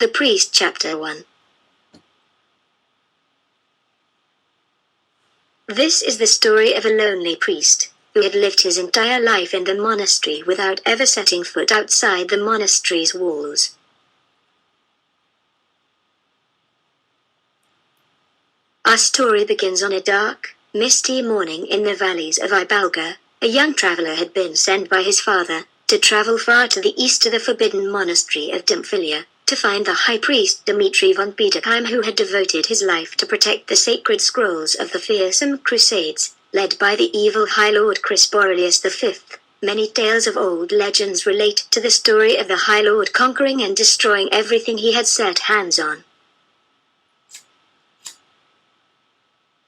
The Priest Chapter 1. This is the story of a lonely priest, who had lived his entire life in the monastery without ever setting foot outside the monastery's walls. Our story begins on a dark, misty morning in the valleys of Ibalga. A young traveler had been sent by his father to travel far to the east to the forbidden monastery of Dimphilia, to find the high priest Dmitri von Peedoheim, who had devoted his life to protect the sacred scrolls of the fearsome crusades, led by the evil High Lord Chris Borelius V. Many tales of old legends relate to the story of the High Lord conquering and destroying everything he had set hands on.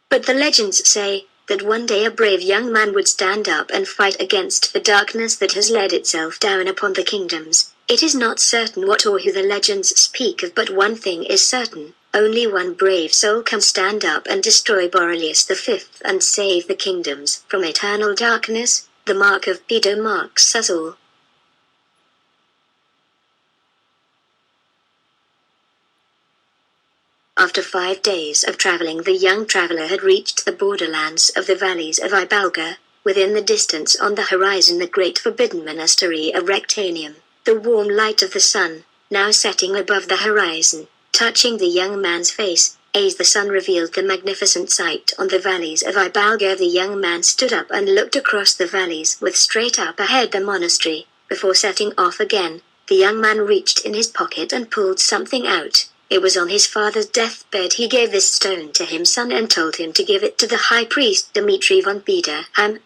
But the legends say that one day a brave young man would stand up and fight against the darkness that has let itself down upon the kingdoms. It is not certain what or who the legends speak of, but one thing is certain: only one brave soul can stand up and destroy Borelius V and save the kingdoms from eternal darkness. The mark of Peedo marks us all. After 5 days of traveling, the young traveler had reached the borderlands of the valleys of Ibalga. Within the distance on the horizon, the great forbidden monastery of Rectanium. The warm light of the sun, now setting above the horizon, touching the young man's face, as the sun revealed the magnificent sight on the valleys of Ibalga. The young man stood up and looked across the valleys with straight up ahead the monastery. Before setting off again, the young man reached in his pocket and pulled something out. It was on his father's deathbed. He gave this stone to him, son, and told him to give it to the high priest Dmitri von Peedoheim.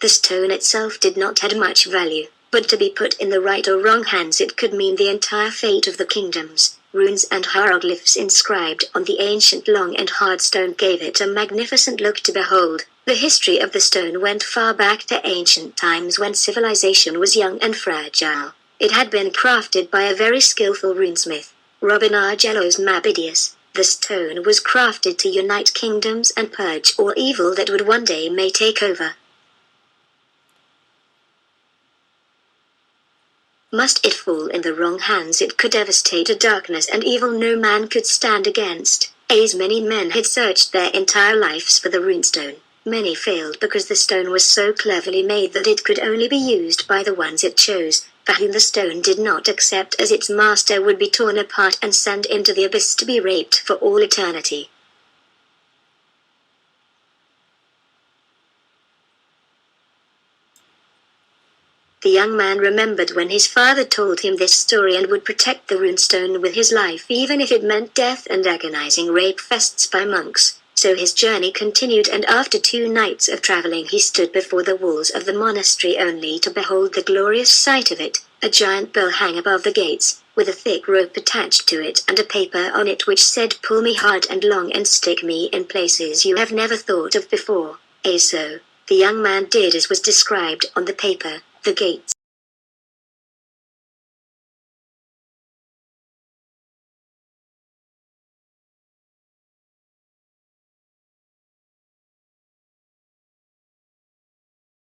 The stone itself did not have much value, but to be put in the right or wrong hands it could mean the entire fate of the kingdoms. Runes and hieroglyphs inscribed on the ancient long and hard stone gave it a magnificent look to behold. The history of the stone went far back to ancient times when civilization was young and fragile. It had been crafted by a very skillful runesmith, Robin Argelos Mabidius. The stone was crafted to unite kingdoms and purge all evil that would one day may take over. Must it fall in the wrong hands, it could devastate a darkness and evil no man could stand against. As many men had searched their entire lives for the runestone, many failed because the stone was so cleverly made that it could only be used by the ones it chose, for whom the stone did not accept as its master would be torn apart and sent into the abyss to be raped for all eternity. The young man remembered when his father told him this story and would protect the runestone with his life, even if it meant death and agonizing rape fests by monks. So his journey continued, and after 2 nights of traveling he stood before the walls of the monastery only to behold the glorious sight of it. A giant bell hung above the gates, with a thick rope attached to it and a paper on it which said, "Pull me hard and long and stick me in places you have never thought of before." So, the young man did as was described on the paper. The gates